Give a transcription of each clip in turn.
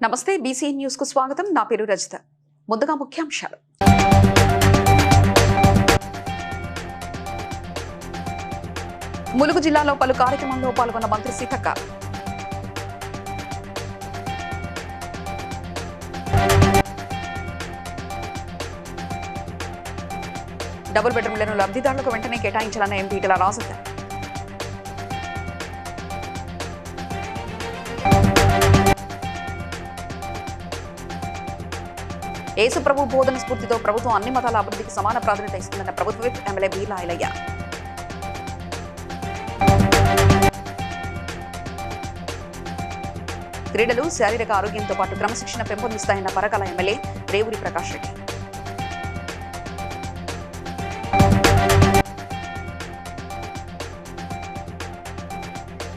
నమస్తే BCN news కు స్వాగతం. నా పేరు రజిత. ముందుగా ముఖ్యాంశాలు. ములుగు జిల్లాలో పలు కార్యక్రమంలో పాల్గొన్న మంత్రి సీతక్క. డబుల్ బెడ్రూమ్లను లబ్ధిదారులకు వెంటనే కేటాయించాలన్న ఎంపీ ఈటెల రాజేందర్. యేసు ప్రభు బోధన స్ఫూర్తితో ప్రభుత్వం అన్ని మతాల అభివృద్ధికి సమాన ప్రాధాన్యత ఇస్తుందన్న ప్రభుత్వ విప్ ఎమ్మెల్యే బీర్లా ఐలయ్య. క్రీడలు శారీరక ఆరోగ్యంతో పాటు క్రమశిక్షణ పెంపొందిస్తాయన్న పరకాల ఎమ్మెల్యే రేవూరి ప్రకాష్ రెడ్డి.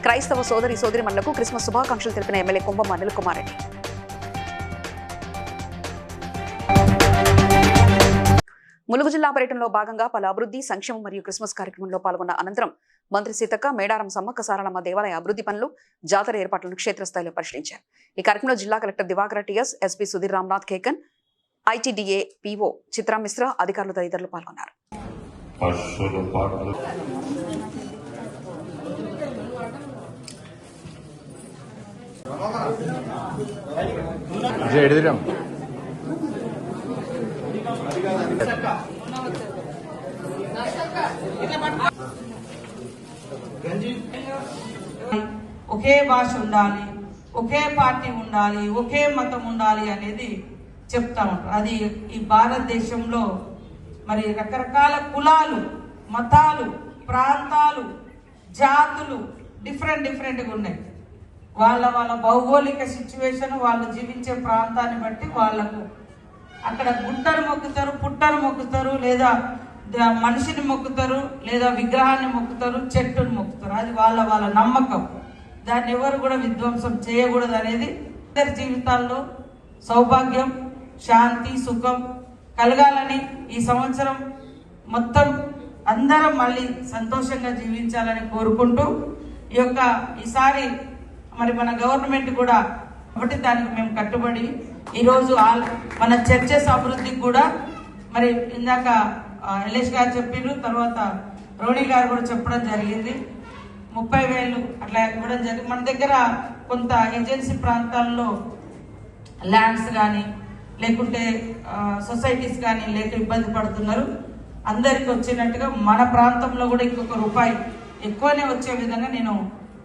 క్రైస్తవ సోదరిమణులకు క్రిస్మస్ శుభాకాంక్షలు తెలిపిన ఎమ్మెల్యే కుంభం అనిల్ కుమార్ రెడ్డి. ములుగు జిల్లా పర్యటనలో భాగంగా పలు అభివృద్ధి సంక్షేమం మరియు క్రిస్మస్ కార్యక్రమంలో పాల్గొన్న అనంతరం మంత్రి సీతక్క మేడారం సమ్మక్క సారలమ్మ దేవాలయ అభివృద్ధి పనులు, జాతర ఏర్పాట్లను క్షేత్రస్థాయిలో పరిశీలించారు. ఈ కార్యక్రమంలో జిల్లా collector Diwakar T S, SP Sudheer Ramnath Kekan, ITDA PO Chitra Mishra, అధికారులు తదితరులు పాల్గొన్నారు. ఒకే భాష ఉండాలి, ఒకే పార్టీ ఉండాలి, ఒకే మతం ఉండాలి అనేది చెప్తా ఉంటారు. అది ఈ భారతదేశంలో మరి రకరకాల కులాలు, మతాలు, ప్రాంతాలు, జాతులు డిఫరెంట్గా ఉన్నాయి. వాళ్ళ భౌగోళిక సిచ్యువేషన్, వాళ్ళు జీవించే ప్రాంతాన్ని బట్టి వాళ్ళకు అక్కడ గుట్టను మొక్కుతారు, పుట్టను మొక్కుతారు, లేదా మనిషిని మొక్కుతారు, లేదా విగ్రహాన్ని మొక్కుతారు, చెట్టును మొక్కుతారు. అది వాళ్ళ నమ్మకం. దాన్ని ఎవరు కూడా విధ్వంసం చేయకూడదు అనేది. అందరి జీవితాల్లో సౌభాగ్యం, శాంతి, సుఖం కలగాలని, ఈ సంవత్సరం మొత్తం అందరం మళ్ళీ సంతోషంగా జీవించాలని కోరుకుంటూ ఈసారి మరి మన గవర్నమెంట్ కూడా కాబట్టి దానికి మేము కట్టుబడి ఈరోజు మన చర్చెస్ అభివృద్ధికి కూడా మరి ఇందాక ఎల్ఎస్ గారు చెప్పారు, తర్వాత రోణి గారు కూడా చెప్పడం జరిగింది. 30,000 అట్లా ఇవ్వడం జరిగింది. మన దగ్గర కొంత ఏజెన్సీ ప్రాంతాల్లో ల్యాండ్స్ కానీ లేకుంటే సొసైటీస్ కానీ లేక ఇబ్బంది పడుతున్నారు. అందరికి వచ్చినట్టుగా మన ప్రాంతంలో కూడా ఇంకొక రూపాయి ఎక్కువనే వచ్చే విధంగా నేను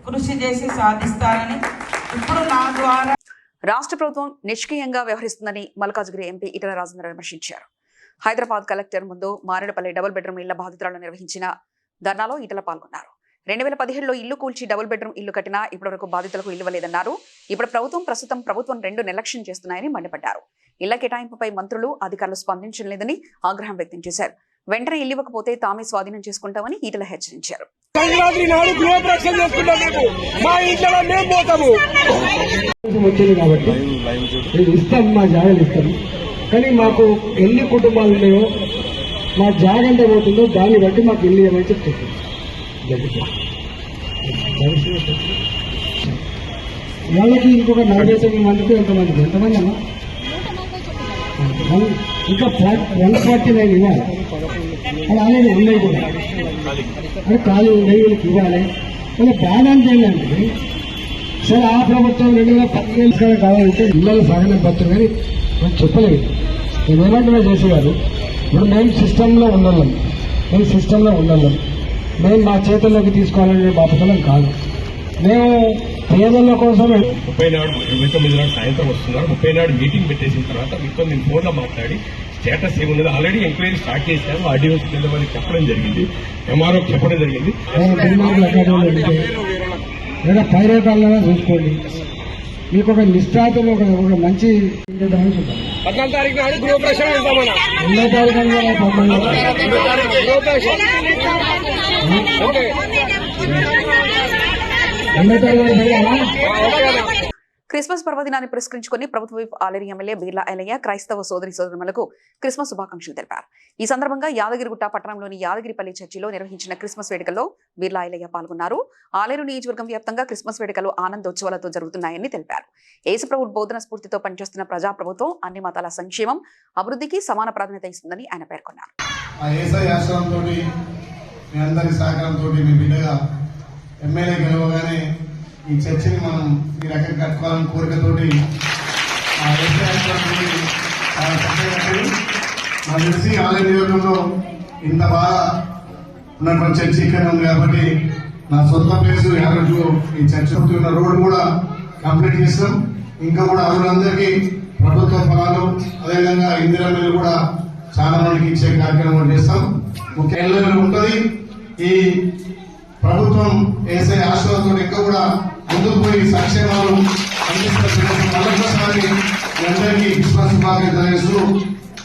కృషి చేసి సాధిస్తానని ఇప్పుడు నా ద్వారా. రాష్ట్ర ప్రభుత్వం నిష్క్రియంగా వ్యవహరిస్తుందని మల్కాజ్గిరి ఎంపీ ఈటెల రాజేందర్ విమర్శించారు. హైదరాబాద్ కలెక్టర్ ముందు మారేడుపల్లి డబుల్ బెడ్రూమ్ ఇళ్ల బాధితులను నిర్వహించిన ధర్నాలో ఈటెల పాల్గొన్నారు. 2017లో ఇల్లు కూల్చి డబుల్ బెడ్రూమ్ ఇల్లు కట్టినా ఇప్పటివరకు బాధితులకు ఇల్లు ఇవ్వలేదన్నారు. ఇప్పుడు ప్రభుత్వం 2 నిర్లక్ష్యం చేస్తున్నాయని మండిపడ్డారు. ఇళ్ల కేటాయింపుపై మంత్రులు, అధికారులు స్పందించలేదని ఆగ్రహం వ్యక్తం చేశారు. వెంటనే ఇల్లు ఇవ్వకపోతే తామే స్వాధీనం చేసుకుంటామని ఈటెల హెచ్చరించారు. కానీ మాకు ఎన్ని కుటుంబాలు ఉన్నాయో, మా జాగ ఎంత పోతుందో దాన్ని బట్టి మాకు ఇల్లు ఇవ్వమని చెప్తుంది. వాళ్ళకి ఇంకొక 49 మందికి ఎంతమంది అమ్మా, ఇంకా 149 ఇవ్వాలి. అది ఆల్రెడీ ఉన్నాయి కూడా, అది ఖాళీ ఉన్నాయి, వీళ్ళకి ఇవ్వాలి. వాళ్ళ బాధ అంటే ఏంటంటే సరే ఆ ప్రభుత్వం 2017 కావాలంటే ఇళ్ళలో సగనం పత్రం కానీ మనం చెప్పలేదు. నేనేమంటున్నా చేసేవారు, ఇప్పుడు మేము సిస్టంలో ఉండాలి, మేము మా చేతుల్లోకి తీసుకోవాలనే బాపతలం కాదు. మేము పేదల కోసం 30 నాడు 29 నాడు సాయంత్రం వస్తున్నారు. 30 నాడు మీటింగ్ పెట్టేసిన తర్వాత మీతో నేను ఫోన్లో మాట్లాడి స్టేటస్ ఏమున్నది ఆల్రెడీ ఎంక్వైరీ స్టార్ట్ చేశాను. ఆర్డీఓస్ కింద వాళ్ళకి చెప్పడం జరిగింది, ఎంఆర్ఓ చెప్పడం జరిగింది. లేదా పైరేటాలనే చూసుకోండి. మీకు ఒక నిష్ఠాతం, ఒక మంచి 14వ తారీఖు నాడు గృహప్రవేశం వెళ్తామన్నా. 2వ తారీఖు క్రిస్మస్ పర్వదినాన్ని పురస్కరించుకుని ప్రభుత్వ విప్ ఆలేరు ఎమ్మెల్యే బీర్లా ఐలయ్య క్రైస్తవ సోదరి సోదరులకు క్రిస్మస్ శుభాకాంక్షలు తెలిపారు. ఈ సందర్భంగా యాదగిరిగుట్ట పట్టణంలోని యాదగిరిపల్లి చర్చిలో నిర్వహించిన క్రిస్మస్ వేడుకల్లో బీర్లా ఐలయ్య పాల్గొన్నారు. ఆలేరు నియోజకవర్గం వ్యాప్తంగా క్రిస్మస్ వేడుకలు ఆనందోత్సవాలతో జరుగుతున్నాయని తెలిపారు. యేసుప్రభు బోధన స్ఫూర్తితో పనిచేస్తున్న ప్రజాప్రభుత్వం అన్ని మతాల సంక్షేమం, అభివృద్ధికి సమాన ప్రాధాన్యత ఇస్తుందని ఆయన పేర్కొన్నారు. ఎమ్మెల్యే గెలవగానే ఈ చర్చిని మనం ఈ రకంగా కట్టుకోవాలని కోరికతోటి నాకు తెలిసి ఆలయ నియోజకంలో ఇంత బాగా ఉన్నటువంటి చర్చి ఇక్కడ ఉంది కాబట్టి నా సొంత ప్లేస్ యాభైలో ఈ చర్చ్ ఉన్న రోడ్డు కూడా కంప్లీట్ చేస్తాం. ఇంకా కూడా అరువులందరికీ ప్రభుత్వ ఫలాలు అదేవిధంగా ఇందిరా కూడా చాలా మందికి ఇచ్చే కార్యక్రమం చేస్తాం. ముఖ్యంగా ఉంటుంది ఈ ప్రభుత్వం వేసే ఆశలతో ఇంకా కూడా ముందుకు పోయి సంక్షేమాలు మరొకసారి అందరికీ క్రిస్మస్ శుభాకాంక్షలు తెలియజేస్తూ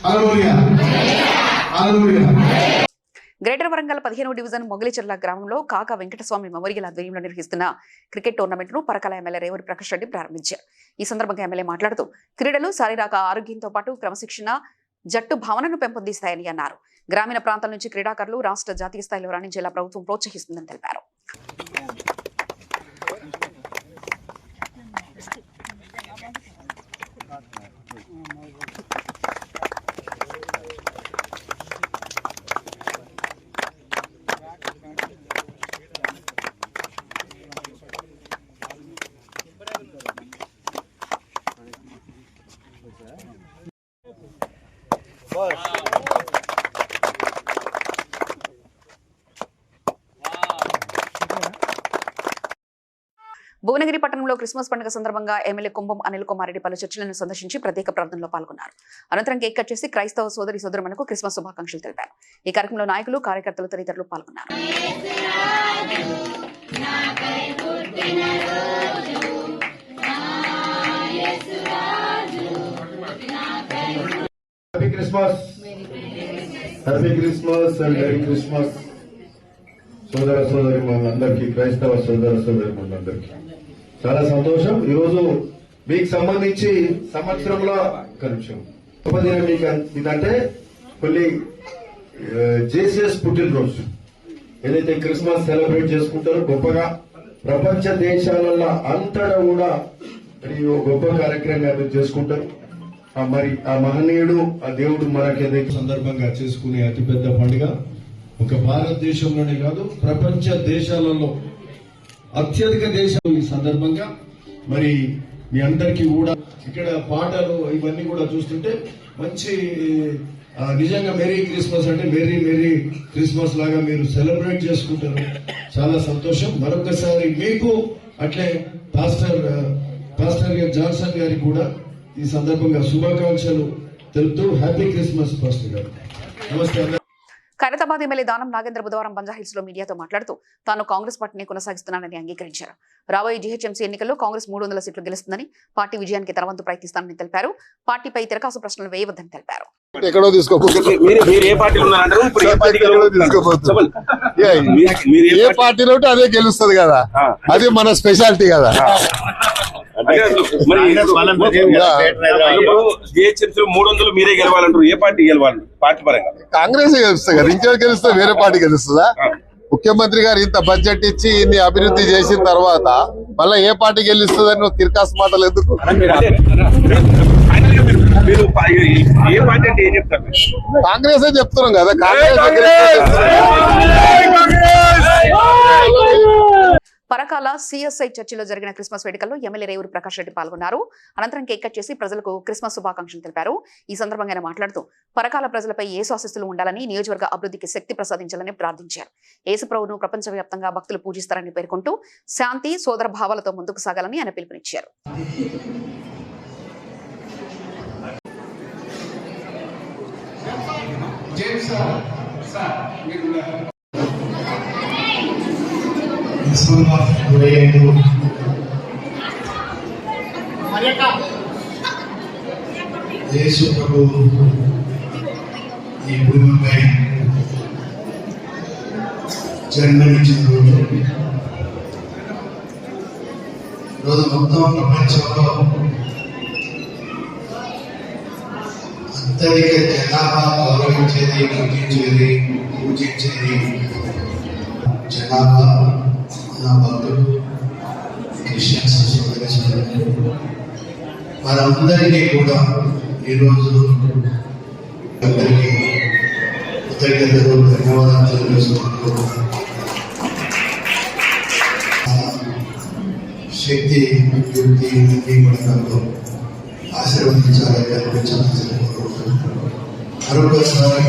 హల్లెలూయా హల్లెలూయా. గ్రేటర్ వరంగల్ 15వ డివిజన్ మొగలిచెర్ల గ్రామంలో కాకా వెంకటస్వామి మెమోరియల్ ఆధ్వర్యంలో నిర్వహిస్తున్న క్రికెట్ టోర్నమెంట్ ను పరకాల ఎమ్మెల్యే రేవూరి ప్రకాష్ రెడ్డి ప్రారంభించారు. ఈ సందర్భంగా ఎమ్మెల్యే మాట్లాడుతూ క్రీడలు శారీరక ఆరోగ్యంతో పాటు క్రమశిక్షణ, జట్టు భావనను పెంపొందిస్తాయని అన్నారు. గ్రామీణ ప్రాంతాల నుంచి క్రీడాకారులు రాష్ట్ర, జాతీయ స్థాయిలో రాణించేలా ప్రభుత్వం ప్రోత్సహిస్తుందని తెలిపారు. భువనగిరి పట్టణంలో క్రిస్మస్ పండుగ సందర్భంగా ఎమ్మెల్యే కుంభం అనిల్ కుమార్ రెడ్డి పలు చర్చిలను సందర్శించి ప్రత్యేక ప్రార్థనలో పాల్గొన్నారు. అనంతరం కేక్ కట్ చేసి క్రైస్తవ సోదరి సోదరులకు క్రిస్మస్ శుభాకాంక్షలు తెలిపారు. ఈ కార్యక్రమంలో నాయకులు, కార్యకర్తలు తదితరులు పాల్గొన్నారు. Happy Christmas and merry Christmas సోదర సోదరి మనందరికీ, క్రైస్తవ సోదర సోదరి మనందరికీ చాలా సంతోషం. ఈరోజు మీకు సంబంధించి సంవత్సరంలో కనిపించాం మీకు ఇదంటే కొన్ని జేసీఎస్ పుట్టినరోజు ఏదైతే క్రిస్మస్ సెలబ్రేట్ చేసుకుంటారో గొప్పగా ప్రపంచ దేశాలలో అంతటా కూడా గొప్ప కార్యక్రమం చేసుకుంటారు. మరి ఆ మహనీయుడు, ఆ దేవుడు మనకి సందర్భంగా చేసుకునే అతిపెద్ద పండుగ ఒక భారతదేశంలోనే కాదు ప్రపంచ దేశాలలో అత్యధిక దేశాలు. ఈ సందర్భంగా మరి మీ అందరికీ కూడా ఇక్కడ పాటలు ఇవన్నీ కూడా చూస్తుంటే మంచి నిజంగా మెరీ క్రిస్మస్ అంటే మెరీ మెరీ క్రిస్మస్ లాగా మీరు సెలబ్రేట్ చేసుకుంటారు. చాలా సంతోషం. మరొకసారి మీకు అట్లే పాస్టర్ జాన్సన్ గారికి కూడా ఈ సందర్భంగా శుభాకాంక్షలు తెలుపుతూ హ్యాపీ క్రిస్మస్ పాస్టర్ గారు. నమస్తే. ఖైరతాబాద్ ఎమ్మెల్యే దానం నాగేంద్ర బుధవారం బంజాహిల్స్ లో మీడియాతో మాట్లాడుతూ తాను కాంగ్రెస్ పార్టీని కొనసాగిస్తున్నానని అంగీకరించారు. రాబోయే జీహెచ్ఎంసీ ఎన్నికల్లో కాంగ్రెస్ 300 సీట్లు గెలుస్తుందని, పార్టీ విజయానికి తన వంతు ప్రయత్నిస్తానని తెలిపారు. పార్టీపై తిరకాసు ప్రశ్నలు వేయవద్దని తెలిపారు. ఎక్కడో ఏ పార్టీలో ఉంటే అదే గెలుస్తుంది కదా, అది మన స్పెషాలిటీ కదా. మీరే గెలవాలంటారు. ఏ పార్టీ గెలవాలి? పార్టీ పరంగా కాంగ్రెస్ గెలుస్తుంది కదా, ఇంకెవరు గెలుస్తే వేరే పార్టీ గెలుస్తుందా? ముఖ్యమంత్రి గారు ఇంత బడ్జెట్ ఇచ్చి ఇన్ని అభివృద్ధి చేసిన తర్వాత మళ్ళీ ఏ పార్టీ గెలుస్తుందని నువ్వు తిరకాసు మాటలు ఎందుకు? ఏ పార్టీ అంటే ఏం చెప్తారు? కాంగ్రెస్ చెప్తున్నాం కదా. కాంగ్రెస్ పరకాల సిఎస్ఐ చర్చిలో జరిగిన క్రిస్మస్ వేడుకల్లో ఎమ్మెల్యే రేవూరి ప్రకాష్ రెడ్డి పాల్గొన్నారు. అనంతరం కేక్ కట్ చేసి ప్రజలకు క్రిస్మస్ శుభాకాంక్షలు తెలిపారు. ఈ సందర్భంగా ఆయన మాట్లాడుతూ పరకాల ప్రజలపై యేసు ఆశీస్సులు ఉండాలని, నియోజకవర్గ అభివృద్ధికి శక్తి ప్రసాదించాలని ప్రార్థించారు. యేసుప్రభువును ప్రపంచవ్యాప్తంగా భక్తులు పూజిస్తారని పేర్కొంటూ శాంతి, సోదర భావాలతో ముందుకు సాగాలని ఆయన పిలుపునిచ్చారు. యేసు ప్రభువు ఈ భూమిపై జన్మనిచ్చిన రోజు ఈరోజు మొత్తం ప్రపంచంలో అత్యధిక జనాభా గౌరవించేది, గుర్తించేది, పూజించేది జనాభా నా భక్తులు క్రిస్టియన్స్ సోదరులు. వారందరికీ కూడా ఈరోజు అందరికీ కృతజ్ఞతలు, ధన్యవాదాలు తెలియజేసుకుంటూ శక్తి, యుక్తి అన్ని కూడా ఆశీర్వదించాలని కల్పించాలని మరొకసారి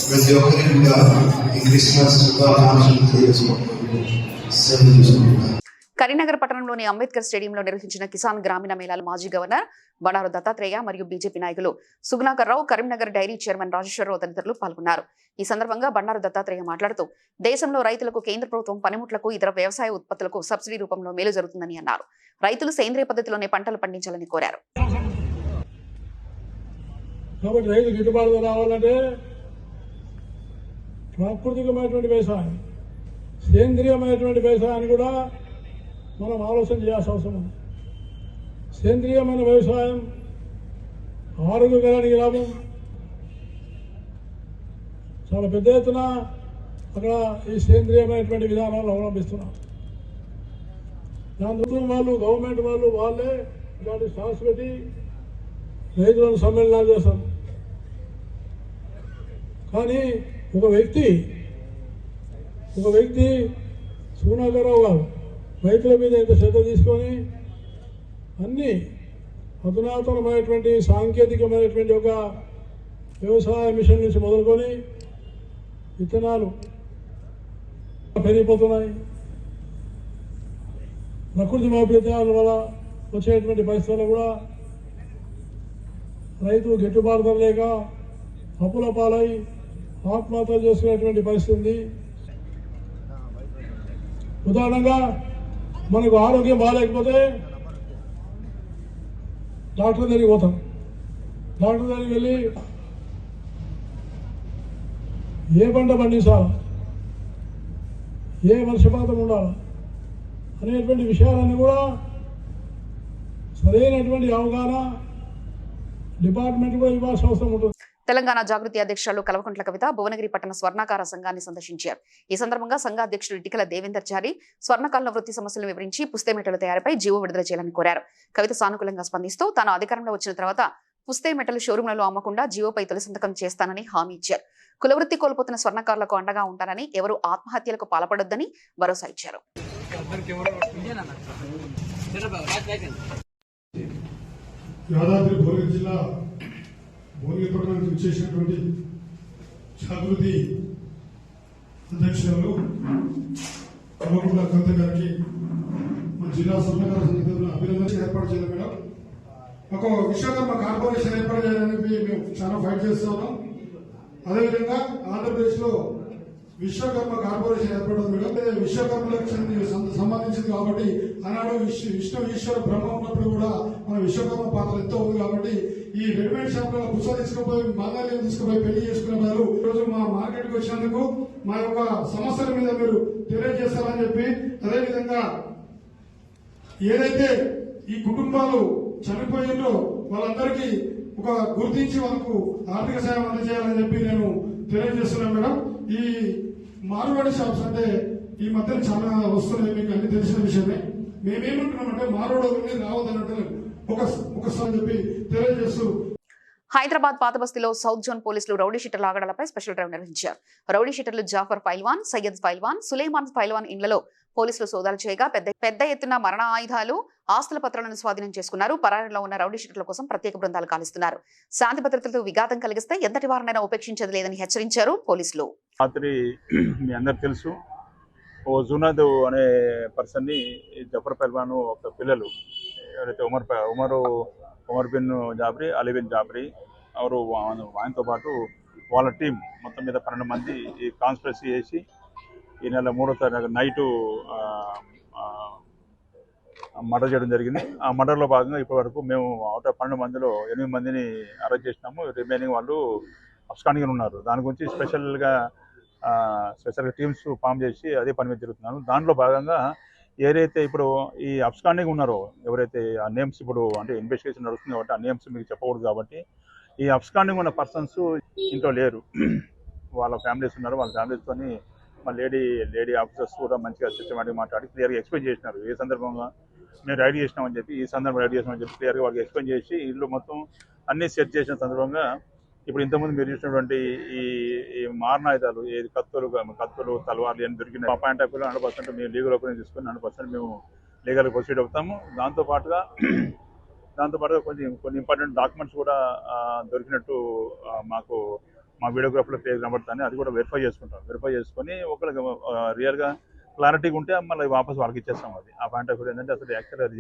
ప్రతి ఒక్కరికి కూడా ఈ క్రిస్మస్ శుభాకాంక్షలు తెలియజేసుకుంటూ సెలవు తీసుకుంటున్నాను. కరీంనగర్ పట్టణంలోని అంబేద్కర్ స్టేడియంలో నిర్వహించిన కిసాన్ గ్రామీణ మేళాలో మాజీ గవర్నర్ బండారు దత్తాత్రేయ మరియు బీజేపీ నాయకులు సుగుణాకర్ రావు, కరీంనగర్ డైరీ చైర్మన్ రాజేశ్వరరావు తదితరులు పాల్గొన్నారు. ఈ సందర్భంగా బండారు దత్తాత్రేయ మాట్లాడుతూ దేశంలో రైతులకు కేంద్ర ప్రభుత్వం పనిముట్లకు, ఇతర వ్యవసాయ ఉత్పత్తులకు సబ్సిడీ రూపంలో మేలు జరుగుతుందని అన్నారు. రైతులు సేంద్రియ పద్ధతిలోనే పంటలు పండించాలని కోరారు. కాబట్టి రైతు గిట్టుబాటు రావాలంటే ప్రాకృతికమైనటువంటి వ్యవసాయం, సేంద్రియమైనటువంటి వ్యవసాయాన్ని కూడా మనం ఆలోచన చేయాల్సిన అవసరం ఉంది. సేంద్రియమైన వ్యవసాయం ఆరోగ్యకరానికి లాభం. చాలా పెద్ద ఎత్తున అక్కడ ఈ సేంద్రియమైనటువంటి విధానాలు అవలంబిస్తున్నాం. దాని వాళ్ళు గవర్నమెంట్ వాళ్ళే ఇలాంటి స్టాల్స్ పెట్టి రైతులను సమ్మేళనాలు చేస్తారు. కానీ ఒక వ్యక్తి సుగుణాకర్రావు గారు రైతుల మీద ఇంత శ్రద్ధ తీసుకొని అన్ని అధునాతనమైనటువంటి సాంకేతికమైనటువంటి ఒక వ్యవసాయ మిషన్ నుంచి మొదలుకొని విత్తనాలు పెరిగిపోతున్నాయి. ప్రకృతి వైపరీత్యాల వల్ల వచ్చేటువంటి పరిస్థితుల్లో కూడా రైతు గిట్టుబాటు ధర లేక అప్పుల పాలై ఆత్మహత్యలు చేసుకునేటువంటి పరిస్థితి ఉంది. ఉదాహరణగా మనకు ఆరోగ్యం బాగాలేకపోతే డాక్టర్ దగ్గరికి పోతాం. డాక్టర్ దగ్గరికి వెళ్ళి ఏ పంట పండించాలా, ఏ వర్షపాతం ఉండాలా అనేటువంటి విషయాలన్నీ కూడా సరైనటువంటి అవగాహన డిపార్ట్మెంట్ కూడా ఇవ్వాల్సిన అవసరం ఉంటుంది. తెలంగాణ జాగృతి అధ్యక్షులు కల్వకుంట్ల కవిత భువనగిరి పట్టణ స్వర్ణకార సంఘాన్ని సందర్శించారు. ఈ సందర్భంగా సంఘ అధ్యక్షుడు ఇటికల దేవేందర్ చారి స్వర్ణకారుల వృత్తి సమస్యలను వివరించి పుస్తేమెటల తయారీపై జీవో విడుదల చేయాలని కోరారు. కవిత సానుకూలంగా స్పందిస్తూ తాను అధికారంలో వచ్చిన తర్వాత పుస్తేమెటలు షోరూంలలో అమ్మకుండా జీవోపై తొలి సంతకం చేస్తానని హామీ ఇచ్చారు. కులవృత్తి కోల్పోతున్న స్వర్ణకారులకు అండగా ఉంటానని, ఎవరూ ఆత్మహత్యలకు పాల్పడొద్దని భరోసా ఇచ్చారు. యాదాద్రి భువనగిరి జిల్లా భువనగిరి పట్టణానికి విచ్చేసినటువంటి జాగృతి అధ్యక్షులు కల్వకుంట్ల కవిత గారికి మన జిల్లా స్వర్ణకార సంఘటన అభినందన ఏర్పాటు చేయాలి. మేడం, ఒక విశ్వకర్మ కార్పొరేషన్ ఏర్పాటు చేయాలని మేము చాలా ఫైట్ చేస్తా ఉన్నాం. అదేవిధంగా ఆంధ్రప్రదేశ్ లో విశ్వకర్మ కార్పొరేషన్ ఏర్పడింది. మేడం, విశ్వకర్మలకు సంబంధించింది కాబట్టి ఆనాడు విష్ణు ఈశ్వర బ్రహ్మ ఉన్నప్పుడు కూడా మన విశ్వకర్మ పాత్ర ఎంతో ఉంది. కాబట్టి ఈ రెడీమేడ్ షాపుల పుస్తకం తీసుకుపోయి మాంగళ్యం తీసుకుపోయి పెళ్లి చేసుకునే వాళ్ళు ఈరోజు మా మార్కెట్కి వచ్చినందుకు మా యొక్క సమస్యల మీద మీరు తెలియజేస్తారని చెప్పి, అదేవిధంగా ఏదైతే ఈ కుటుంబాలు చనిపోయిందో వాళ్ళందరికీ ఒక గుర్తించి వాళ్ళకు ఆర్థిక సాయం అందజేయాలని చెప్పి నేను తెలియజేస్తున్నాను. మేడం, ఈ మారువాడి షాప్స్ అంటే ఈ మధ్య చాలా వస్తున్నాయి, మీకు అన్ని తెలిసిన విషయమే. మేమేమంటున్నామంటే మారువాడి రావద్దన్నట్టు ఒకసారి చెప్పి తెలియజేస్తూ, హైదరాబాద్ పాత బస్తీలో సౌత్ జోన్ పోలీసులు రౌడీ షీటర్ల ఆగడాలపై స్పెషల్ డ్రైవ్ నిర్వహించారు. రౌడీ షీటర్లు జాఫర్ పైల్వాన్, సయ్యద్ పైల్వాన్, సులేమాన్ పైల్వాన్ ఇండ్లలో పోలీసులు సోదాలు చేయగా పెద్ద ఎత్తున మరణ ఆయుధాలు, ఆస్తుల పత్రాలను స్వాధీనం చేసుకున్నారు. పరారీలో ఉన్న రౌడీ షీటర్ల కోసం ప్రత్యేక బృందాలు కాలుస్తున్నారు. శాంతి భద్రతలతో విఘాతం కలిగిస్తే ఎంతటి వారినైనా ఉపేక్షించేది లేదని హెచ్చరించారు పోలీసులు. రాత్రి మీ అందరికి తెలుసు, ఓ జునాద్ అనే పర్సన్ ని జఫర్ పైల్వాన్ ఒక పిల్లలు ఎవరైతే ఉమర్ బిన్ జాబ్రీ, అలీ బిన్ జాబ్రీ ఎవరు ఆయనతో పాటు వాళ్ళ టీం మొత్తం మీద 12 మంది ఈ కాన్స్పిరసీ చేసి ఈ నెల 3వ తారీఖు నైటు మర్డర్ చేయడం జరిగింది. ఆ మర్డర్లో భాగంగా ఇప్పటి వరకు మేము అవుట్ ఆఫ్ 12 మందిలో 8 మందిని అరెస్ట్ చేసినాము. రిమైనింగ్ వాళ్ళు అబ్స్కాండింగ్ ఉన్నారు. దాని గురించి స్పెషల్ టీమ్స్ ఫామ్ చేసి అదే పని మీద జరుగుతున్నాను. దాంట్లో భాగంగా ఏదైతే ఇప్పుడు ఈ అబ్స్కాండింగ్ ఉన్నారో ఎవరైతే ఆ నేమ్స్ ఇప్పుడు అంటే ఇన్వెస్టిగేషన్ నడుస్తుంది కాబట్టి ఆ నేమ్స్ మీకు చెప్పకూడదు కాబట్టి ఈ అబ్స్కాండింగ్ ఉన్న పర్సన్స్ ఇంట్లో లేరు, వాళ్ళ ఫ్యామిలీస్ ఉన్నారు. వాళ్ళ ఫ్యామిలీస్తోని మా లేడీ ఆఫీసర్స్ కూడా మంచిగా సిస్టమేటిక్ మాట్లాడి క్లియర్గా ఎక్స్ప్లెయిన్ చేసినారు ఏ సందర్భంగా మేము రైడ్ చేసినామని చెప్పి, ఈ సందర్భంగా రైడ్ చేసినామని చెప్పి క్లియర్గా వాళ్ళకి ఎక్స్ప్లెయిన్ చేసి ఇల్లు మొత్తం అన్నీ సెట్ చేసిన సందర్భంగా ఇప్పుడు ఇంతకుముందు మీరు చూసినటువంటి ఈ మారణాయుధాలు ఏది కత్తులు తలవార్లు అని దొరికిన పాయింట్ ఆఫ్ వ్యూలో 100% మేము లీగల్ ఒపీనియన్ తీసుకొని 100% మేము లీగల్గా ప్రొసీడ్ అవుతాము. దాంతోపాటుగా కొన్ని ఇంపార్టెంట్ డాక్యుమెంట్స్ కూడా దొరికినట్టు మా వీడియోగ్రాఫ్లో పేరు కనబడుతుంది. అది కూడా వెరిఫై చేసుకుంటాం. వెరిఫై చేసుకొని ఒకరికి రియల్గా క్లారిటీగా ఉంటే మళ్ళీ వాపస్ వాళ్ళకి ఇచ్చేస్తాం. అది ఆ పాయింట్ ఆఫ్ వ్యూ ఏంటంటే అసలు యాక్చువల్గా అది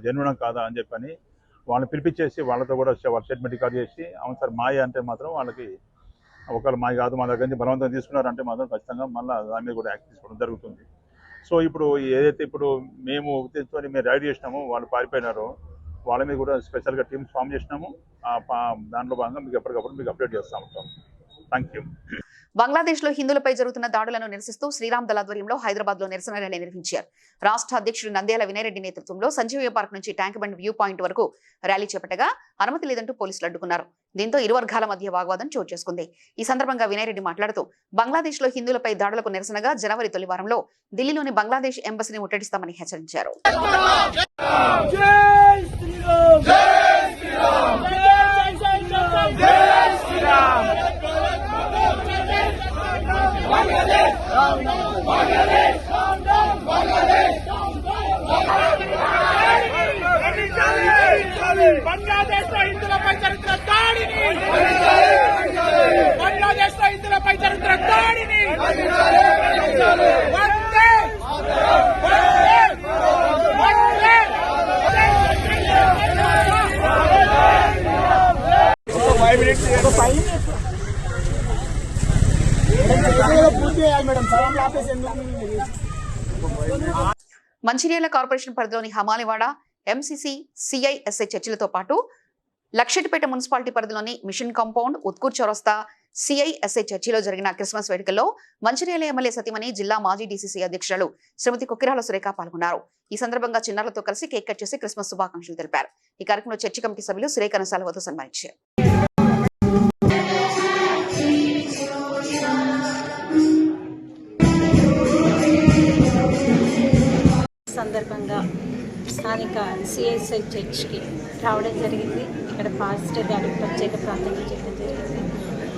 జెన్యున్ కాదా అని చెప్పని వాళ్ళని పిలిపించేసి వాళ్ళతో కూడా వాళ్ళ స్టేట్మెంట్ రికార్డ్ చేసి అవును సార్ మాయ అంటే మాత్రం వాళ్ళకి ఒకవేళ మాయ కాదు మా దగ్గర నుంచి బలవంతం తీసుకున్నారంటే మాత్రం ఖచ్చితంగా మళ్ళీ దాని మీద కూడా యాక్ట్ తీసుకోవడం జరుగుతుంది. సో ఇప్పుడు ఏదైతే ఇప్పుడు మేము ఉద్దేశంతో మేము రైడ్ చేసినామో వాళ్ళు పారిపోయినారో వాళ్ళ మీద కూడా స్పెషల్గా టీమ్స్ ఫామ్ చేసినాము. దాంట్లో భాగంగా మీకు ఎప్పటికప్పుడు మీకు అప్డేట్ చేస్తూ ఉంటాం. Thank you. బంగ్లాదేశ్ లో హిందువులపై జరుగుతున్న దాడులను నిరసిస్తూ శ్రీరామ్ దళ ఆధ్వర్యంలో హైదరాబాద్ లో నిరసన ర్యాలీ నిర్వహించారు. రాష్ట్ర అధ్యక్షుడు నంద్యాల వినయరెడ్డి నేతృత్వంలో సంజీవయ్య పార్క్ నుంచి ట్యాంక్ బండ్ వ్యూ పాయింట్ వరకు ర్యాలీ చేపట్టగా అనుమతి లేదంటూ పోలీసులు అడ్డుకున్నారు. దీంతో ఇరు వర్గాల మధ్య వాగ్వాదం చోటు చేసుకుంది. ఈ సందర్భంగా వినయరెడ్డి మాట్లాడుతూ బంగ్లాదేశ్ లో హిందువులపై దాడులకు నిరసనగా జనవరి తొలి వారంలో ఢిల్లీలోని బంగ్లాదేశ్ ఎంబసీని ముట్టడిస్తామని హెచ్చరించారు. మంచిర్యాల కార్పొరేషన్ పరిధిలోని హమాలివాడ ఎంసీసీ సిఐఎస్ఐ చర్చిలతో పాటు లక్షటిపేట మున్సిపాలిటీ పరిధిలోని మిషన్ కాంపౌండ్, ఉత్కూర్ చౌరస్తా సిఐఎస్ఐ చర్చిలో జరిగిన క్రిస్మస్ వేడుకల్లో మంచిర్యాల ఎమ్మెల్యే సతీమణి జిల్లా మాజీ డీసీసీ అధ్యక్షురాలు శ్రీమతి కొక్కిరాల సురేఖ పాల్గొన్నారు. ఈ సందర్భంగా చిన్నారులతో కలిసి కేక్ కట్ చేసి క్రిస్మస్ శుభాకాంక్షలు తెలిపారు. ఈ కార్యక్రమంలో చర్చి కమిటీ సభ్యులు సురేఖను సెలవుతో సన్మానించారు. సందర్భంగా స్థానిక సిఐఎస్ఐ చర్చ్కి రావడం జరిగింది. ఇక్కడ పాస్టర్ గారికి ప్రత్యేక ప్రార్థన చేయడం జరిగింది.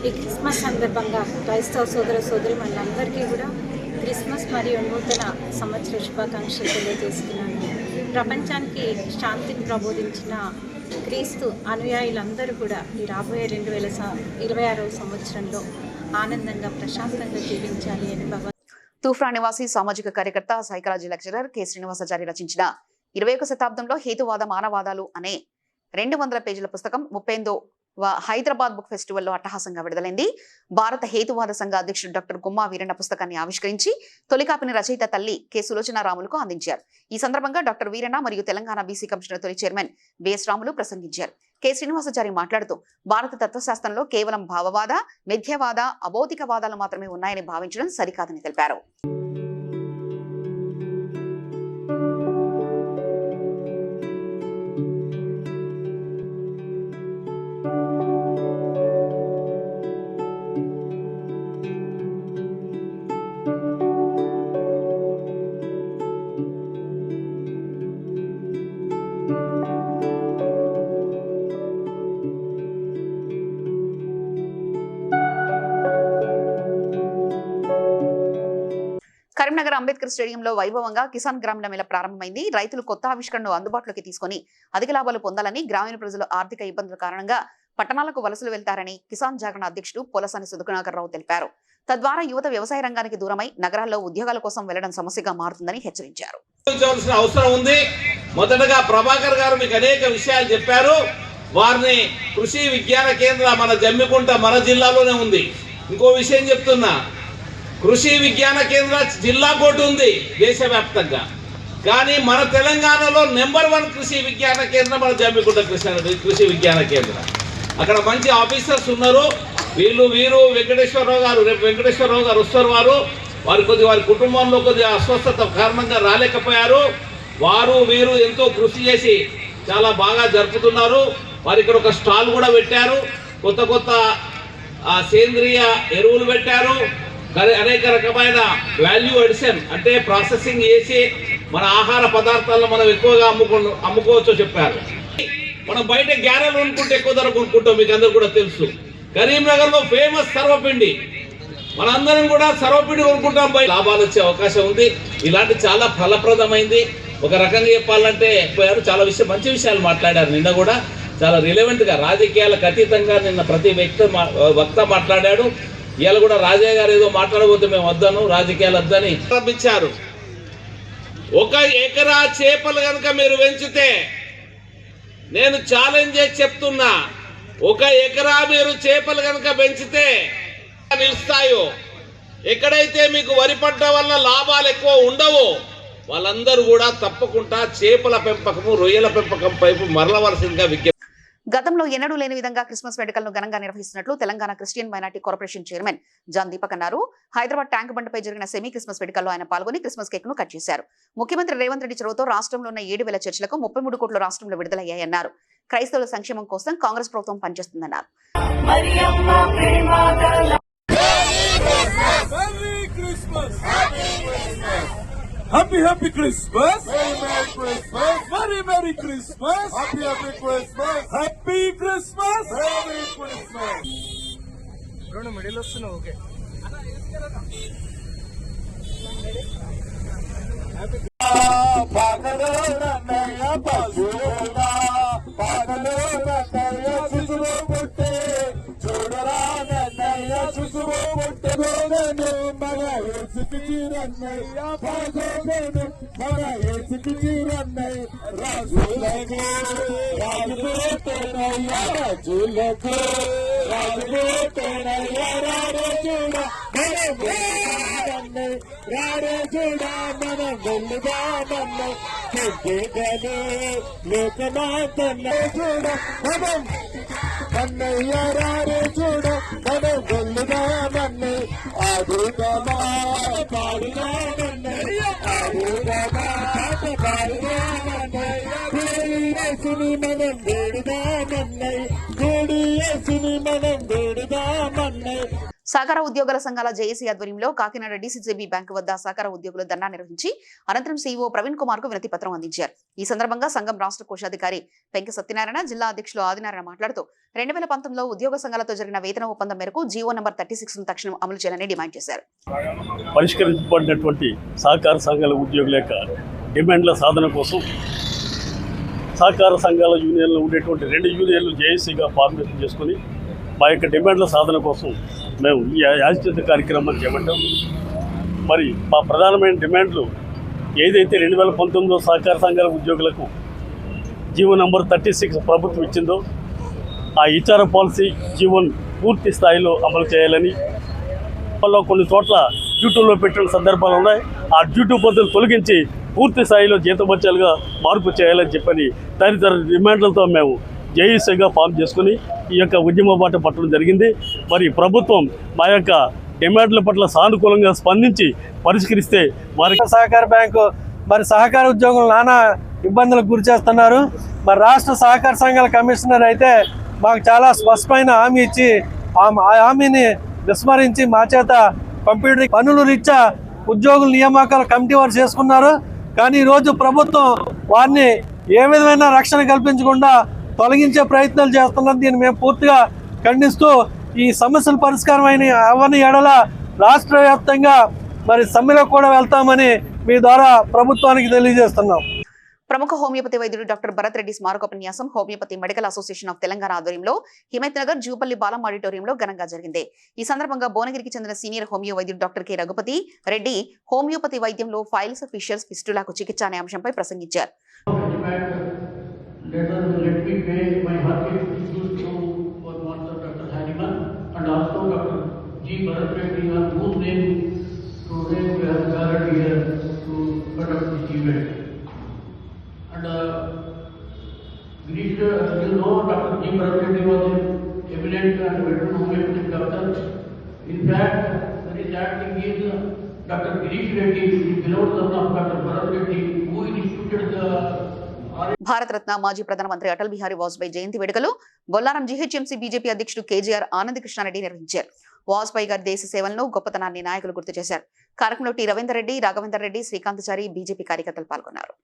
ఈ క్రిస్మస్ సందర్భంగా క్రైస్తవ సోదరి మనందరికీ కూడా క్రిస్మస్ మరియు నూతన సంవత్సర శుభాకాంక్షలు తెలియజేస్తున్నాను. ప్రపంచానికి శాంతిని ప్రబోధించిన క్రీస్తు అనుయాయులందరూ కూడా ఈ రాబోయే 2026వ సంవత్సరంలో ఆనందంగా ప్రశాంతంగా జీవించాలి అని తూఫ్రా నివాసి సామాజిక కార్యకర్త, సైకాలజీ లెక్చరర్ కె శ్రీనివాసాచారి రచించిన 21వ శతాబ్దంలో హేతువాద మానవాదాలు అనే 200 పేజీల పుస్తకం 38వ హైదరాబాద్ బుక్ ఫెస్టివల్లో అట్టహాసంగా విడుదలైంది. భారత హేతువాద సంఘ అధ్యక్షుడు డాక్టర్ గుమ్మా వీరన్న పుస్తకాన్ని ఆవిష్కరించి తొలికాపిని రచయిత తల్లి కె సులోచనారాములకు అందించారు. ఈ సందర్భంగా డాక్టర్ వీరన్న మరియు తెలంగాణ బీసీ కమిషనర్ తొలి చైర్మన్ బిఎస్ రాములు ప్రసంగించారు. కె శ్రీనివాసాచారి మాట్లాడుతూ భారత తత్వశాస్త్రంలో కేవలం భావవాద, మిథ్యవాద, అభౌతికవాదాలు మాత్రమే ఉన్నాయని భావించడం సరికాదని తెలిపారు. కరీంనగర్ అంబేద్కర్ స్టేడియంలో వైభవంగా కిసాన్ గ్రామీణ మేళ ప్రారంభమైంది. రైతులు కొత్త ఆవిష్కరణను అందుబాటులోకి తీసుకుని అధిక లాభాలు పొందాలని, గ్రామీణ ప్రజలు ఆర్థిక ఇబ్బందుల కారణంగా పట్టణాలకు వలసలు వెళ్తారని కిసాన్ జాగరణ అధ్యక్షుడు పొలసాని సుధాకర్రావు తెలిపారు. తద్వారా యువత వ్యవసాయ రంగానికి దూరమై నగరాల్లో ఉద్యోగాల కోసం వెళ్లడం సమస్యగా మారుతుందని హెచ్చరించారు. అవసరం ఉంది. మొదటగా ప్రభాకర్ గారు మీకు అనేక విషయాలు చెప్పారు. వారిని కృషి విజ్ఞాన కేంద్ర మన జమ్మికుంట మన జిల్లాలోనే ఉంది. ఇంకో విషయం చెప్తున్నా, కృషి విజ్ఞాన కేంద్ర జిల్లా కోటి ఉంది దేశవ్యాప్తంగా, కానీ మన తెలంగాణలో నెంబర్ 1 కృషి విజ్ఞాన కేంద్రం మన జమ్మికుంట కృషి విజ్ఞాన కేంద్రం. అక్కడ మంచి ఆఫీసర్స్ ఉన్నారు. వీరు వెంకటేశ్వరరావు గారు, రేపు వెంకటేశ్వరరావు గారు వస్తారు. వారు వారి కుటుంబంలో కొద్దిగా అస్వస్థత కారణంగా రాలేకపోయారు. వారు వీరు ఎంతో కృషి చేసి చాలా బాగా జరుపుతున్నారు. వారు ఇక్కడ ఒక స్టాల్ కూడా పెట్టారు. కొత్త సేంద్రియ ఎరువులు పెట్టారు. అనేక రకమైన వాల్యూ అడిషన్ అంటే ప్రాసెసింగ్ చేసి మన ఆహార పదార్థాలను మనం ఎక్కువగా అమ్ముకోవచ్చో చెప్పారు. మనం బయట గ్యారెలు కొనుక్కుంటే ఎక్కువ ధర కొనుక్కుంటాం, మీకు అందరూ కూడా తెలుసు. కరీంనగర్లో ఫేమస్ సర్వపిండి, మనందరం కూడా సర్వపిండి కొనుక్కుంటాం. బయట లాభాలు వచ్చే అవకాశం ఉంది. ఇలాంటి చాలా ఫలప్రదమైంది. ఒక రకంగా చెప్పాలంటే చాలా మంచి విషయాలు మాట్లాడారు. నిన్న కూడా చాలా రిలవెంట్గా రాజకీయాలకు అతీతంగా నిన్న ప్రతి వక్త మాట్లాడాడు. ఇవాళ కూడా రాజయ్య గారు ఏదో మాట్లాడబోతే మేము వద్దను, రాజకీయాలు వద్దని ప్రారంభించారు. 1 ఎకరా చేపలు కనుక మీరు పెంచితే, నేను ఛాలెంజ్ చేసి చెప్తున్నా, 1 ఎకరా మీరు చేపలు కనుక పెంచితే నిలుస్తాయో, ఎక్కడైతే మీకు వరి పంట వల్ల లాభాలు ఎక్కువ ఉండవో వాళ్ళందరూ కూడా తప్పకుండా చేపల పెంపకము, రొయ్యల పెంపకం వైపు మరలవలసిందిగా విజ్ఞప్తి. గతంలో ఎన్నడూ లేని విధంగా క్రిస్మస్ వేడుకలను ఘనంగా నిర్వహిస్తున్నట్లు Telangana Christian minority corporation chairman John Deepak అన్నారు. హైదరాబాద్ ట్యాంక్ బండ్పై జరిగిన సెమీ క్రిస్మస్ వేడుకల్లో ఆయన పాల్గొని క్రిస్మస్ కేక్ ను కట్ చేశారు. ముఖ్యమంత్రి రేవంత్ రెడ్డి చొరవతో రాష్ట్రంలో ఉన్న 7,000 చర్చిలకు 33 కోట్లు రాష్ట్రంలో విడుదలయ్యాయన్నారు. క్రైస్తవుల సంక్షేమం కోసం కాంగ్రెస్ ప్రభుత్వం పనిచేస్తుందన్నారు. Happy Christmas! Very Merry Christmas! Happy Christmas! Happy Christmas! Merry Christmas! Don't middle వస్తున్నావు ఓకే. పాగలో నన్నయ్య పశువుడా పాగలో నన్నయ్య శిశువు పుట్టే చూడరా నన్నయ్య శిశువు పుట్టే నేను మగ ఏసుకి రన్నయ్య పాగోను మగ ఏసుకి రన్నయ్య రాజులకు రాజుతేనయ్య రాజులకు రాజుతేనయ్య రారే చూడ మనం రారే చూడ మనం వెళ్ళుదా మనం చెడ్డేగలు లోకమాతన్న చూడ మనం అన్నయ్య రారే చూడ మనం వెళ్ళుదా నన్ను ఆడుదామా పాడుదా నన్నయ్య ఆడుదామా పాడుదా నన్నయ్య యేసుని మనం వేడుదా నన్నయ్య యేసుని మనం వేడుదా నన్నయ్య. సహకార ఉద్యోగుల సంఘాల జేఏసీ ఆధ్వర్యంలో కాకినాడ డీసీజీబీ బ్యాంకు వద్ద సహకార ఉద్యోగులు ధర్నా నిర్వహించి అనంతరం సీఈఓ ప్రవీణ్ కుమార్ కు వినతి పత్రం అందించారు. ఈ సందర్భంగా సంఘం రాష్ట్ర కోశాధికారి పెంకి సత్యనారాయణ, జిల్లా అధ్యక్షులు ఆదినారాయణ మాట్లాడుతూ 2019లో ఉద్యోగ సంఘాలతో జరిగిన వేతన ఒప్పందం మేరకు జీవో నంబర్ 36 తక్షణం అమలు చేయాలని డిమాండ్ చేశారు. పరిష్కరించబడినటువంటి సహకార సంఘాల ఉద్యోగుల యొక్క డిమాండ్ల సాధన కోసం సహకార సంఘాల యూనియన్లో ఉండేటువంటి 2 యూనియన్లు జేఏసీగా ఫార్మేషన్ చేసుకుని మా యొక్క డిమాండ్ల సాధన కోసం మేము ఈ యాజిత కార్యక్రమాన్ని చేపట్టాం. మరి మా ప్రధానమైన డిమాండ్లు ఏదైతే 2019లో సహకార సంఘాల ఉద్యోగులకు జీవో నంబర్ 36 ప్రభుత్వం ఇచ్చిందో ఆ హెచ్ఆర్ పాలసీ జీవోను పూర్తి స్థాయిలో అమలు చేయాలని, వల్ల కొన్ని చోట్ల డ్యూటీలో పెట్టిన సందర్భాలు ఉన్నాయి. ఆ డ్యూటీ పద్ధతులు తొలగించి పూర్తి స్థాయిలో జీతభత్యాలుగా మార్పు చేయాలని చెప్పని తదితర డిమాండ్లతో మేము జేఏసీగా ఫామ్ చేసుకుని ఈ యొక్క ఉద్యమ బాట పట్టడం జరిగింది. మరి ప్రభుత్వం మా యొక్క డిమాండ్ల పట్ల సానుకూలంగా స్పందించి పరిష్కరిస్తే వారికి సహకార బ్యాంకు మరి సహకార ఉద్యోగులు నానా ఇబ్బందులకు గురి చేస్తున్నారు. మరి రాష్ట్ర సహకార సంఘాల కమిషనర్ అయితే మాకు చాలా స్పష్టమైన హామీ ఇచ్చి ఆ హామీని విస్మరించి మా చేత కంప్యూటర్ పనులు రీత్యా ఉద్యోగుల నియామకాల కమిటీ వారు చేసుకున్నారు. కానీ ఈరోజు ప్రభుత్వం వారిని ఏ విధమైన రక్షణ కల్పించకుండా తొలగించే ప్రయత్నాలు చేస్తున్నారు. దీన్ని మేము పూర్తిగా ఖండిస్తూ ఈ సమస్యల పరిష్కారం అయిన అవన్నీ ఎడల రాష్ట్ర వ్యాప్తంగా మరి సమ్మెలో కూడా వెళ్తామని మీ ద్వారా ప్రభుత్వానికి తెలియజేస్తున్నాం. ప్రముఖ హోమియోపతి వైద్యుడు డాక్టర్ భరత్ రెడ్డి స్మారకోపన్యాసం homeopathy medical association of Telangana ఆధ్వర్యంలో హిమయత్ నగర్ జూపల్లి బాలం ఆడిటోరియంలో ఘనంగా జరిగింది. ఈ సందర్భంగా భువనగిరికి చెందిన సీనియర్ హోమియో వైద్యుడు doctor K Raghupathi Reddy homeopathy వైద్యంలో ఫైల్స్, ఫిషర్స్, ఫిస్టులాకు చికిత్స అనే అంశంపై ప్రసంగించారు. You know, Dr. G. Bharat Reddy was an eminent and veteran homeopathic doctor. In fact, very sad thing is Dr. Girish Reddy, the beloved son of Dr. Bharat Reddy, who instituted the Bharat Ratna మాజీ ప్రధానమంత్రి అటల్ బిహారీ వాజ్పేయి జయంతి వేడుకలు Bollaram GHMC BJP అధ్యక్షుడు KGR Anand Krishna Reddy నిర్వహించారు. వాజ్పేయి గారి దేశ సేవలను గొప్పతనాన్ని నాయకులు గుర్తు చేశారు. కార్యక్రమంలో టి రవీందర్ రెడ్డి, రాఘవేందర్ రెడ్డి, శ్రీకాంతచారి, బీజేపీ కార్యకర్తలు పాల్గొన్నారు.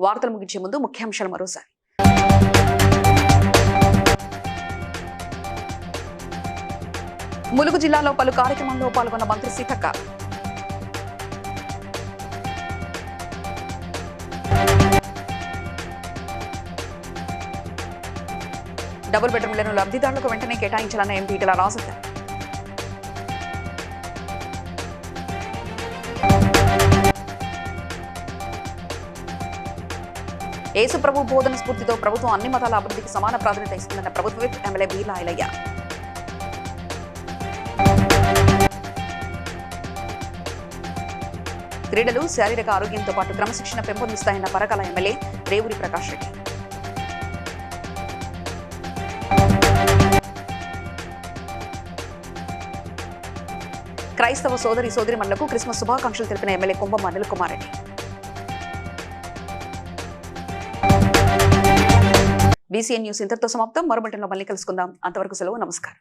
వార్తలు ముగించే ముందు ముఖ్యాంశాలు మరోసారి. ములుగు జిల్లాలో పలు కార్యక్రమంలో పాల్గొన్న మంత్రి సీతక్క. డబుల్ బెడ్రూమ్లను లబ్ధిదారులకు వెంటనే కేటాయించాలన్న ఎంపీ ఈటెల రాజేందర్. యేసుప్రభు బోధన స్ఫూర్తితో ప్రభుత్వం అన్ని మతాల అభివృద్ధికి సమాన ప్రాధాన్యత ఇస్తుందన్న ప్రభుత్వ విప్ ఎమ్మెల్యే బీర్లా ఐలయ్య. క్రీడలు శారీరక ఆరోగ్యంతో పాటు క్రమశిక్షణ పెంపొందిస్తాయన్న పరకాల ఎమ్మెల్యే రేవూరి ప్రకాష్ రెడ్డి. క్రైస్తవ సోదరిమణులకు క్రిస్మస్ శుభాకాంక్షలు తెలిపిన ఎమ్మెల్యే కుంభం అనిల్ కుమార్ రెడ్డి. బీసీఎన్ న్యూస్ ఇంతటితో సమాప్తం. మరో బులెటిన్లో మళ్ళీ కలుసుకుందాం. అంతవరకు సెలవు. నమస్కారం.